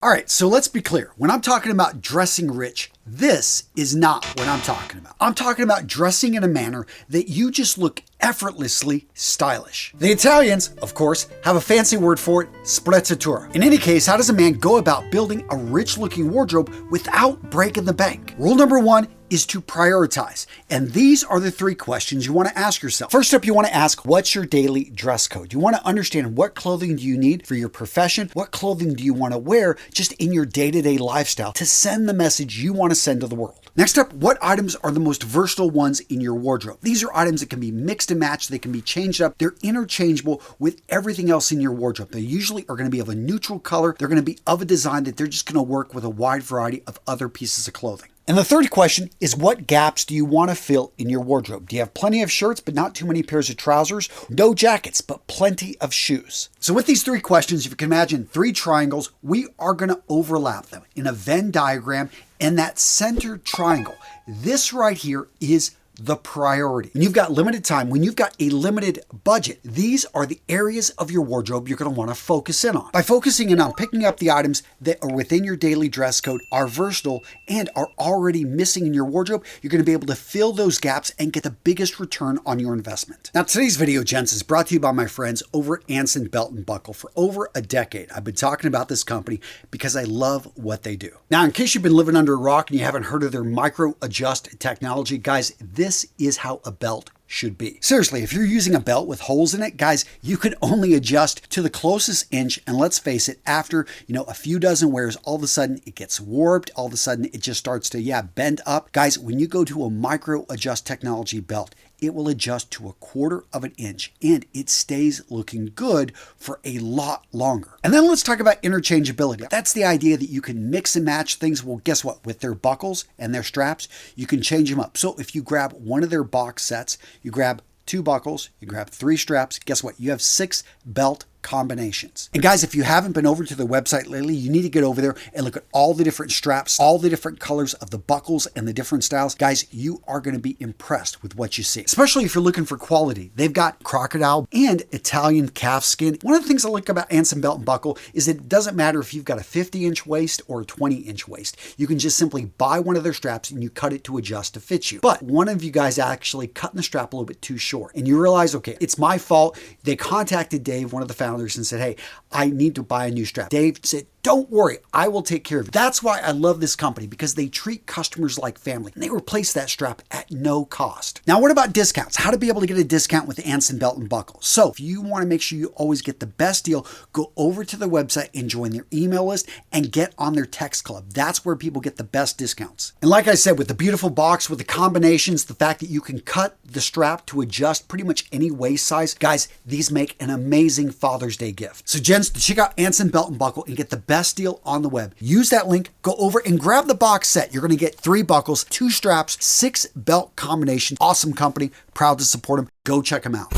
All right, so let's be clear. When I'm talking about dressing rich, this is not what I'm talking about. I'm talking about dressing in a manner that you just look effortlessly stylish. The Italians, of course, have a fancy word for it, sprezzatura. In any case, how does a man go about building a rich-looking wardrobe without breaking the bank? Rule number one is to prioritize. And these are the three questions you want to ask yourself. First up, you want to ask, what's your daily dress code? You want to understand what clothing do you need for your profession? What clothing do you want to wear just in your day-to-day lifestyle to send the message you want to send to the world? Next up, what items are the most versatile ones in your wardrobe? These are items that can be mixed and matched. They can be changed up. They're interchangeable with everything else in your wardrobe. They usually are going to be of a neutral color. They're going to be of a design that they're just going to work with a wide variety of other pieces of clothing. And the third question is, what gaps do you want to fill in your wardrobe? Do you have plenty of shirts, but not too many pairs of trousers? No jackets, but plenty of shoes? So with these three questions, if you can imagine three triangles, we are going to overlap them in a Venn diagram. And that center triangle, this right here is the priority. When you've got limited time, when you've got a limited budget, these are the areas of your wardrobe you're going to want to focus in on. By focusing in on picking up the items that are within your daily dress code, are versatile, and are already missing in your wardrobe, you're going to be able to fill those gaps and get the biggest return on your investment. Now, today's video, gents, is brought to you by my friends over at Anson Belt and Buckle. For over a decade, I've been talking about this company because I love what they do. Now, in case you've been living under a rock and you haven't heard of their micro adjust technology, guys, this is how a belt should be. Seriously, if you're using a belt with holes in it, guys, you can only adjust to the closest inch. And let's face it, after, a few dozen wears, all of a sudden it gets warped. All of a sudden it just starts to, bend up. Guys, when you go to a micro adjust technology belt, it will adjust to 1/4 of an inch and it stays looking good for a lot longer. And then let's talk about interchangeability. That's the idea that you can mix and match things. Well, guess what? With their buckles and their straps, you can change them up. So if you grab one of their box sets, you grab 2 buckles, you grab 3 straps, guess what? You have 6 belt combinations. And guys, if you haven't been over to their website lately, you need to get over there and look at all the different straps, all the different colors of the buckles and the different styles. Guys, you are going to be impressed with what you see, especially if you're looking for quality. They've got crocodile and Italian calf skin. One of the things I like about Anson Belt and Buckle is that it doesn't matter if you've got a 50-inch waist or a 20-inch waist. You can just simply buy one of their straps and you cut it to adjust to fit you. But one of you guys actually cutting the strap a little bit too short and you realize, okay, it's my fault. They contacted Dave, one of the founders, and said, hey, I need to buy a new strap. Dave said, don't worry, I will take care of it. That's why I love this company, because they treat customers like family and they replace that strap at no cost. Now, what about discounts? How to be able to get a discount with Anson Belt and Buckle. So if you want to make sure you always get the best deal, go over to their website and join their email list and get on their text club. That's where people get the best discounts. And like I said, with the beautiful box, with the combinations, the fact that you can cut the strap to adjust pretty much any waist size, guys, these make an amazing Father's Day gift. So gents, to check out Anson Belt and Buckle and get the best deal on the web, use that link, go over and grab the box set. You're going to get 3 buckles, 2 straps, 6 belt combinations. Awesome company, proud to support them. Go check them out.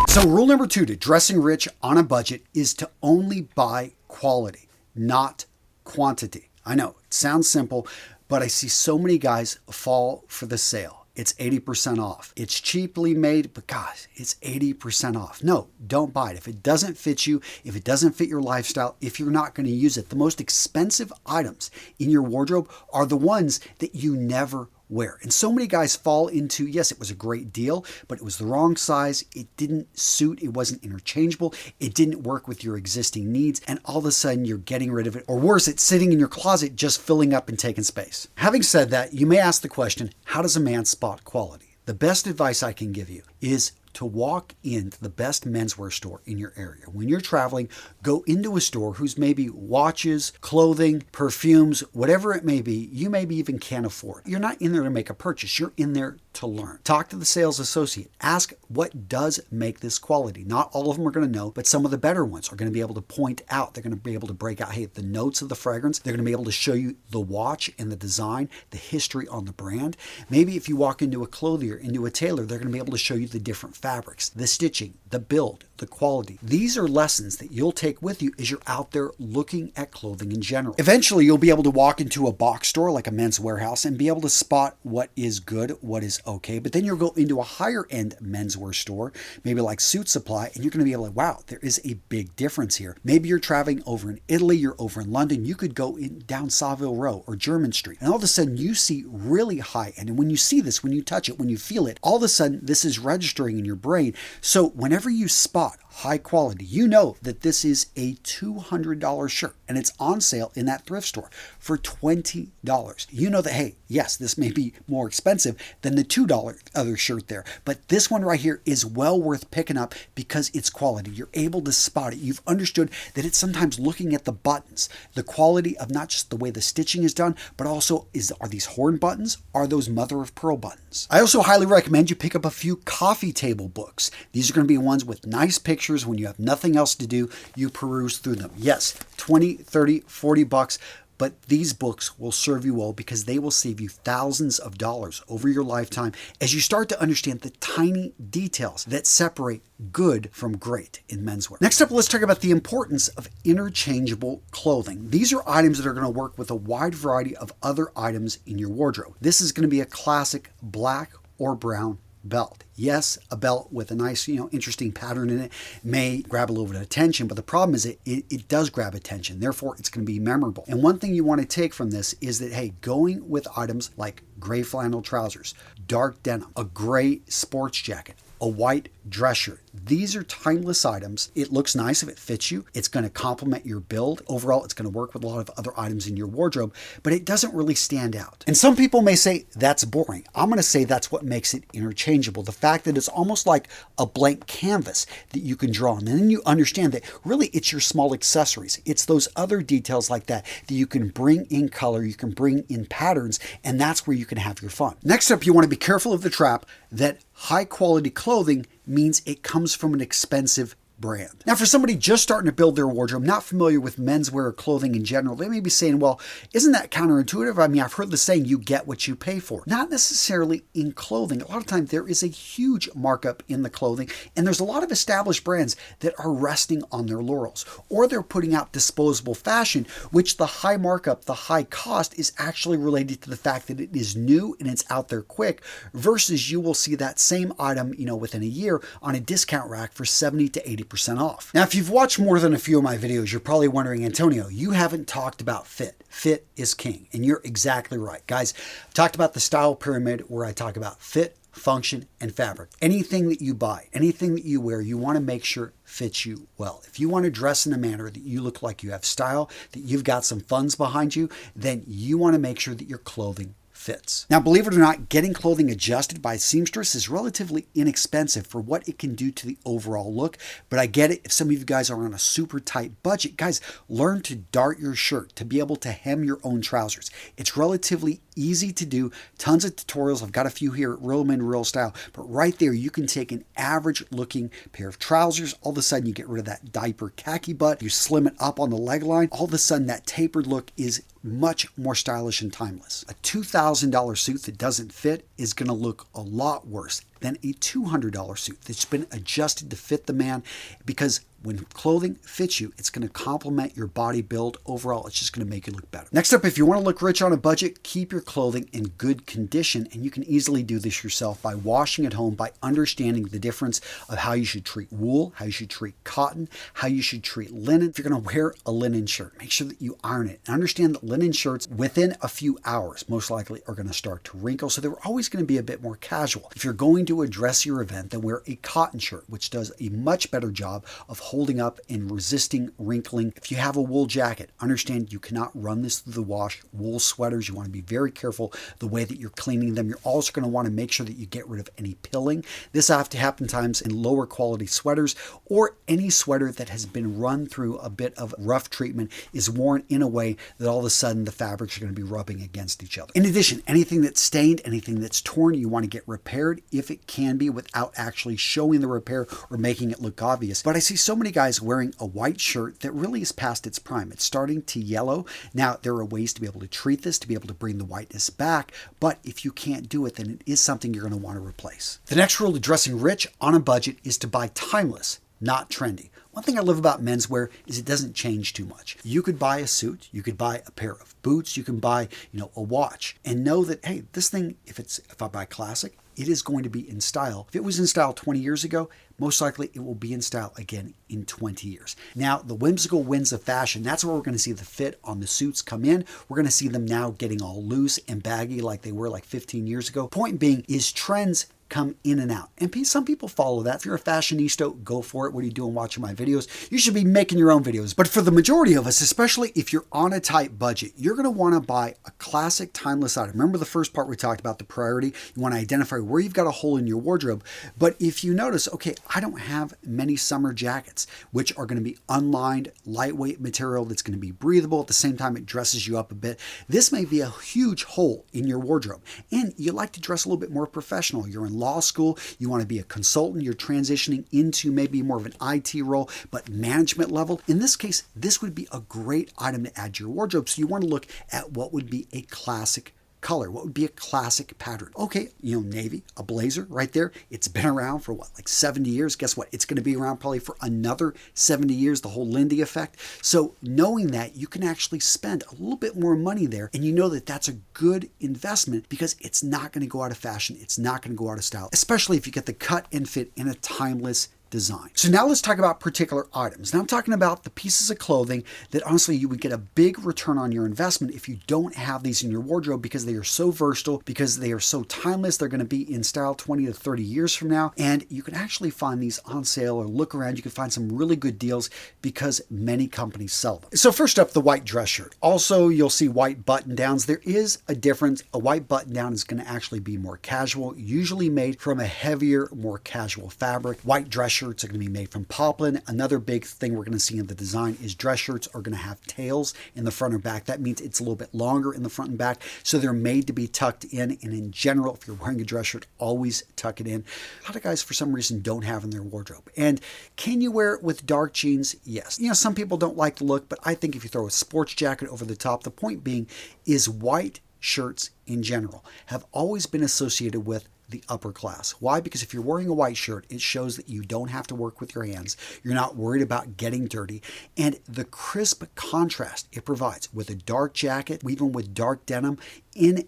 So rule number 2 to dressing rich on a budget is to only buy quality, not quantity. I know it sounds simple, but I see so many guys fall for the sale. It's 80% off. It's cheaply made, but gosh, it's 80% off. No, don't buy it. If it doesn't fit you, if it doesn't fit your lifestyle, if you're not going to use it, the most expensive items in your wardrobe are the ones that you never wear. And so many guys fall into, yes, it was a great deal, but it was the wrong size. It didn't suit. It wasn't interchangeable. It didn't work with your existing needs. And all of a sudden you're getting rid of it. Or worse, it's sitting in your closet, just filling up and taking space. Having said that, you may ask the question, how does a man spot quality? The best advice I can give you is to walk into the best menswear store in your area. When you're traveling, go into a store whose maybe watches, clothing, perfumes, whatever it may be, you maybe even can't afford. You're not in there to make a purchase. You're in there to learn. Talk to the sales associate. Ask what does make this quality. Not all of them are going to know, but some of the better ones are going to be able to point out. They're going to be able to break out, hey, the notes of the fragrance. They're going to be able to show you the watch and the design, the history on the brand. Maybe if you walk into a clothier, into a tailor, they're going to be able to show you the different fabrics, the stitching, the build, the quality. These are lessons that you'll take with you as you're out there looking at clothing in general. Eventually, you'll be able to walk into a box store like a Men's Warehouse and be able to spot what is good, what is it's okay. But then you'll go into a higher end menswear store, maybe like Suit Supply, and you're going to be able to, wow, there is a big difference here. Maybe you're traveling over in Italy, you're over in London, you could go down Savile Row or German Street, and all of a sudden you see really high end. And when you see this, when you touch it, when you feel it, all of a sudden this is registering in your brain. So whenever you spot high quality, you know that this is a $200 shirt and it's on sale in that thrift store for $20. You know that, hey, yes, this may be more expensive than the $2 other shirt there, but this one right here is well worth picking up because it's quality. You're able to spot it. You've understood that it's sometimes looking at the buttons, the quality of not just the way the stitching is done, but also are these horn buttons? Are those mother of pearl buttons? I also highly recommend you pick up a few coffee table books. These are going to be ones with nice pictures. When you have nothing else to do, you peruse through them. Yes, 20, 30, 40 bucks. But these books will serve you well because they will save you thousands of dollars over your lifetime as you start to understand the tiny details that separate good from great in menswear. Next up, let's talk about the importance of interchangeable clothing. These are items that are going to work with a wide variety of other items in your wardrobe. This is going to be a classic black or brown belt. Yes, a belt with a nice, interesting pattern in it may grab a little bit of attention, but the problem is it does grab attention. Therefore, it's going to be memorable. And one thing you want to take from this is that, hey, going with items like gray flannel trousers, dark denim, a gray sports jacket, a white dress shirt. These are timeless items. It looks nice if it fits you. It's going to complement your build. Overall, it's going to work with a lot of other items in your wardrobe, but it doesn't really stand out. And some people may say that's boring. I'm going to say that's what makes it interchangeable. The fact that it's almost like a blank canvas that you can draw on. And then you understand that really it's your small accessories. It's those other details like that you can bring in color, you can bring in patterns, and that's where you can have your fun. Next up, you want to be careful of the trap that high quality clothing means it comes from an expensive brand. Now, for somebody just starting to build their wardrobe, not familiar with menswear or clothing in general, they may be saying, well, isn't that counterintuitive? I mean, I've heard the saying, you get what you pay for. Not necessarily in clothing. A lot of times there is a huge markup in the clothing, and there's a lot of established brands that are resting on their laurels, or they're putting out disposable fashion, which the high markup, the high cost is actually related to the fact that it is new and it's out there quick, versus you will see that same item, within a year on a discount rack for 70 to 80% off. Now, if you've watched more than a few of my videos, you're probably wondering, Antonio, you haven't talked about fit. Fit is king, and you're exactly right. Guys, I've talked about the style pyramid where I talk about fit, function, and fabric. Anything that you buy, anything that you wear, you want to make sure fits you well. If you want to dress in a manner that you look like you have style, that you've got some funds behind you, then you want to make sure that your clothing fits. Now, believe it or not, getting clothing adjusted by a seamstress is relatively inexpensive for what it can do to the overall look, but I get it if some of you guys are on a super tight budget. Guys, learn to dart your shirt, to be able to hem your own trousers. It's relatively easy to do. Tons of tutorials. I've got a few here at Real Men Real Style, but right there you can take an average looking pair of trousers. All of a sudden you get rid of that diaper khaki butt. You slim it up on the leg line. All of a sudden that tapered look is much more stylish and timeless. A $2,000 suit that doesn't fit is going to look a lot worse than a $200 suit that's been adjusted to fit the man, because when clothing fits you, it's going to complement your body build. Overall, it's just going to make you look better. Next up, if you want to look rich on a budget, keep your clothing in good condition, and you can easily do this yourself by washing at home, by understanding the difference of how you should treat wool, how you should treat cotton, how you should treat linen. If you're going to wear a linen shirt, make sure that you iron it. And understand that linen shirts, within a few hours, most likely are going to start to wrinkle, so they're always going to be a bit more casual. If you're going to a dressier event, then wear a cotton shirt, which does a much better job of holding up and resisting wrinkling. If you have a wool jacket, understand you cannot run this through the wash. Wool sweaters, you want to be very careful the way that you're cleaning them. You're also going to want to make sure that you get rid of any pilling. This have to happen times in lower quality sweaters, or any sweater that has been run through a bit of rough treatment is worn in a way that all of a sudden the fabrics are going to be rubbing against each other. In addition, anything that's stained, anything that's torn, you want to get repaired if it can be, without actually showing the repair or making it look obvious. But I see so many guys wearing a white shirt that really is past its prime. It's starting to yellow. Now, there are ways to be able to treat this, to be able to bring the whiteness back, but if you can't do it, then it is something you're going to want to replace. The next rule to dressing rich on a budget is to buy timeless, not trendy. One thing I love about menswear is it doesn't change too much. You could buy a suit, you could buy a pair of boots, you can buy, a watch, and know that, hey, this thing, if I buy classic, it is going to be in style. If it was in style 20 years ago, most likely it will be in style again in 20 years. Now, the whimsical winds of fashion, that's where we're going to see the fit on the suits come in. We're going to see them now getting all loose and baggy like they were like 15 years ago. Point being is trends come in and out. And some people follow that. If you're a fashionista, go for it. What are you doing watching my videos? You should be making your own videos. But for the majority of us, especially if you're on a tight budget, you're going to want to buy a classic timeless item. Remember the first part we talked about the priority? You want to identify where you've got a hole in your wardrobe. But if you notice, okay, I don't have many summer jackets, which are going to be unlined, lightweight material that's going to be breathable. At the same time, it dresses you up a bit. This may be a huge hole in your wardrobe. And you like to dress a little bit more professional. You're in law school, you want to be a consultant, you're transitioning into maybe more of an IT role, but management level. In this case, this would be a great item to add to your wardrobe. So you want to look at what would be a classic color, what would be a classic pattern. Okay, navy, a blazer right there. It's been around for what, like 70 years? Guess what? It's going to be around probably for another 70 years, the whole Lindy effect. So knowing that, you can actually spend a little bit more money there, and you know that that's a good investment because it's not going to go out of fashion. It's not going to go out of style, especially if you get the cut and fit in a timeless design. So now let's talk about particular items. Now I'm talking about the pieces of clothing that honestly you would get a big return on your investment if you don't have these in your wardrobe because they are so versatile, because they are so timeless. They're going to be in style 20 to 30 years from now, and you can actually find these on sale or look around. You can find some really good deals because many companies sell them. So first up, the white dress shirt. Also, you'll see white button downs. There is a difference. A white button down is going to actually be more casual, usually made from a heavier, more casual fabric. White dress shirts are going to be made from poplin. Another big thing we're going to see in the design is dress shirts are going to have tails in the front or back. That means it's a little bit longer in the front and back, so they're made to be tucked in. And in general, if you're wearing a dress shirt, always tuck it in. A lot of guys, for some reason, don't have in their wardrobe. And can you wear it with dark jeans? Yes. Some people don't like the look, but I think if you throw a sports jacket over the top, the point being is white shirts in general have always been associated with the upper class. Why? Because if you're wearing a white shirt, it shows that you don't have to work with your hands. You're not worried about getting dirty. And the crisp contrast it provides with a dark jacket, even with dark denim, in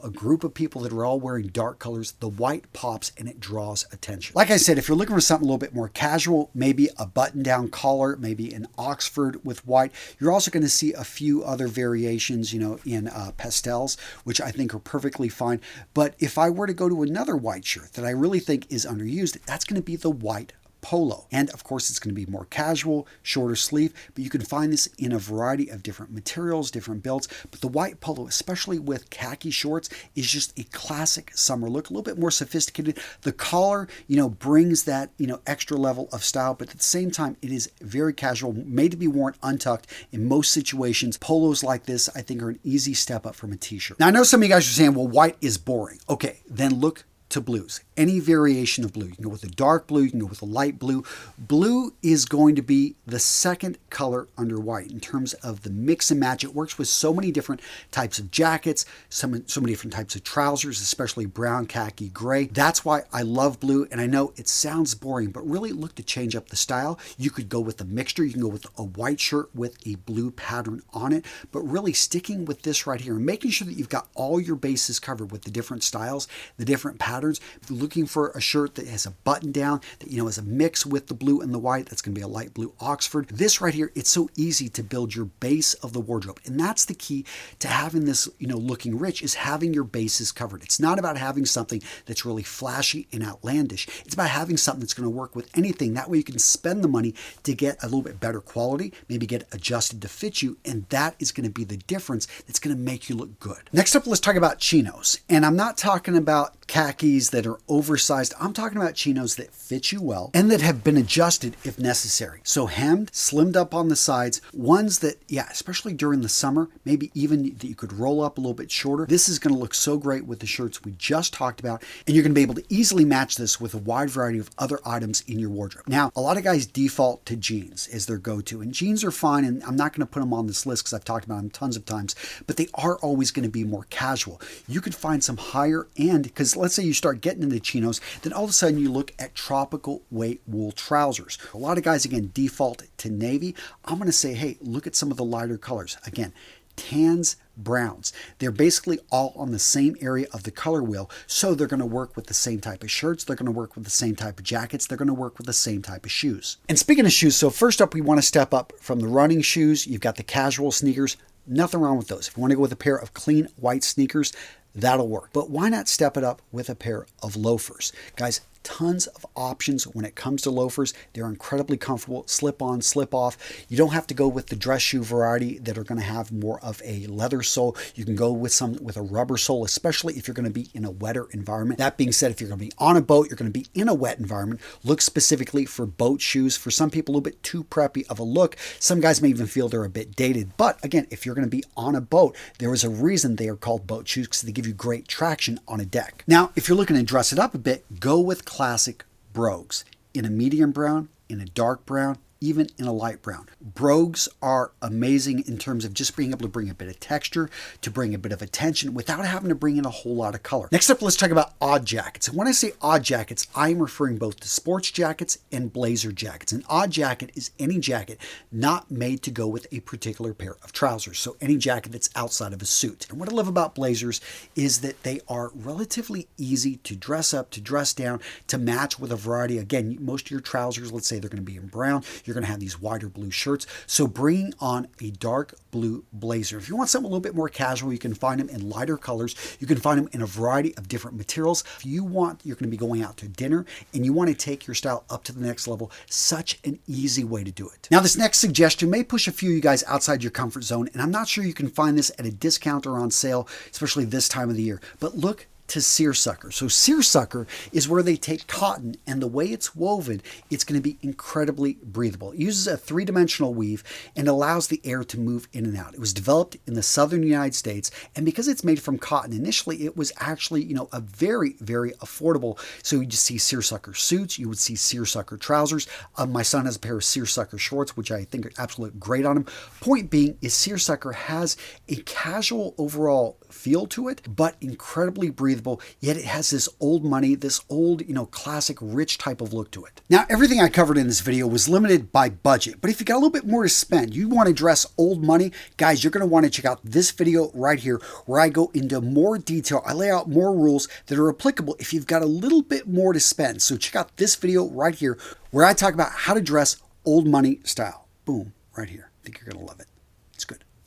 a group of people that are all wearing dark colors, the white pops and it draws attention. Like I said, if you're looking for something a little bit more casual, maybe a button-down collar, maybe an Oxford with white, you're also going to see a few other variations, in pastels, which I think are perfectly fine. But if I were to go to another white shirt that I really think is underused, that's going to be the white polo. And of course, it's going to be more casual, shorter sleeve, but you can find this in a variety of different materials, different builds. But the white polo, especially with khaki shorts, is just a classic summer look, a little bit more sophisticated. The collar, brings that, extra level of style, but at the same time, it is very casual, made to be worn untucked in most situations. Polos like this, I think, are an easy step up from a t-shirt. Now, I know some of you guys are saying, well, white is boring. Okay, then look to blues. Any variation of blue. You can go with a dark blue, you can go with a light blue. Blue is going to be the second color under white in terms of the mix and match. It works with so many different types of jackets, so many different types of trousers, especially brown, khaki, gray. That's why I love blue, and I know it sounds boring, but really look to change up the style. You could go with a mixture. You can go with a white shirt with a blue pattern on it, but really sticking with this right here and making sure that you've got all your bases covered with the different styles, the different patterns. If you're looking for a shirt that has a button down, that has a mix with the blue and the white, that's going to be a light blue Oxford. This right here, it's so easy to build your base of the wardrobe. And that's the key to having this, looking rich, is having your bases covered. It's not about having something that's really flashy and outlandish. It's about having something that's going to work with anything. That way you can spend the money to get a little bit better quality, maybe get adjusted to fit you, and that is going to be the difference that's going to make you look good. Next up, let's talk about chinos. And I'm not talking about khakis that are oversized. I'm talking about chinos that fit you well and that have been adjusted if necessary. So hemmed, slimmed up on the sides, ones that, especially during the summer, maybe even that you could roll up a little bit shorter. This is going to look so great with the shirts we just talked about, and you're going to be able to easily match this with a wide variety of other items in your wardrobe. Now, a lot of guys default to jeans as their go-to, and jeans are fine, and I'm not going to put them on this list because I've talked about them tons of times, but they are always going to be more casual. You could find some higher end, because let's say you start getting into chinos, then all of a sudden you look at tropical weight wool trousers. A lot of guys, again, default to navy. I'm going to say, hey, look at some of the lighter colors. Again, tans, browns. They're basically all on the same area of the color wheel, so they're going to work with the same type of shirts, they're going to work with the same type of jackets, they're going to work with the same type of shoes. And speaking of shoes, so first up we want to step up from the running shoes. You've got the casual sneakers. Nothing wrong with those. If you want to go with a pair of clean white sneakers, that'll work. But why not step it up with a pair of loafers? Guys, tons of options when it comes to loafers. They're incredibly comfortable, slip on, slip off. You don't have to go with the dress shoe variety that are going to have more of a leather sole. You can go with some with a rubber sole, especially if you're going to be in a wetter environment. That being said, if you're going to be on a boat, you're going to be in a wet environment, look specifically for boat shoes. For some people, a little bit too preppy of a look. Some guys may even feel they're a bit dated. But again, if you're going to be on a boat, there is a reason they are called boat shoes, because they give you great traction on a deck. Now, if you're looking to dress it up a bit, go with classic brogues in a medium brown, in a dark brown, even in a light brown. Brogues are amazing in terms of just being able to bring a bit of texture, to bring a bit of attention without having to bring in a whole lot of color. Next up, let's talk about odd jackets. And when I say odd jackets, I'm referring both to sports jackets and blazer jackets. An odd jacket is any jacket not made to go with a particular pair of trousers. So any jacket that's outside of a suit. And what I love about blazers is that they are relatively easy to dress up, to dress down, to match with a variety. Again, most of your trousers, let's say they're going to be in brown. You're going to have these wider blue shirts. So bringing on a dark blue blazer. If you want something a little bit more casual, you can find them in lighter colors. You can find them in a variety of different materials. If you're going to be going out to dinner and you want to take your style up to the next level, such an easy way to do it. Now, this next suggestion may push a few of you guys outside your comfort zone, and I'm not sure you can find this at a discount or on sale, especially this time of the year, but look to seersucker. So seersucker is where they take cotton, and the way it's woven, it's going to be incredibly breathable. It uses a three-dimensional weave and allows the air to move in and out. It was developed in the southern United States, and because it's made from cotton, initially it was actually, a very, very affordable. So you just see seersucker suits, you would see seersucker trousers. My son has a pair of seersucker shorts, which I think are absolutely great on him. Point being is seersucker has a casual overall feel to it, but incredibly breathable, yet it has this old money, this old, classic rich type of look to it. Now, everything I covered in this video was limited by budget, but if you got a little bit more to spend, you want to dress old money, guys, you're going to want to check out this video right here where I go into more detail. I lay out more rules that are applicable if you've got a little bit more to spend. So check out this video right here where I talk about how to dress old money style. Boom, right here. I think you're going to love it.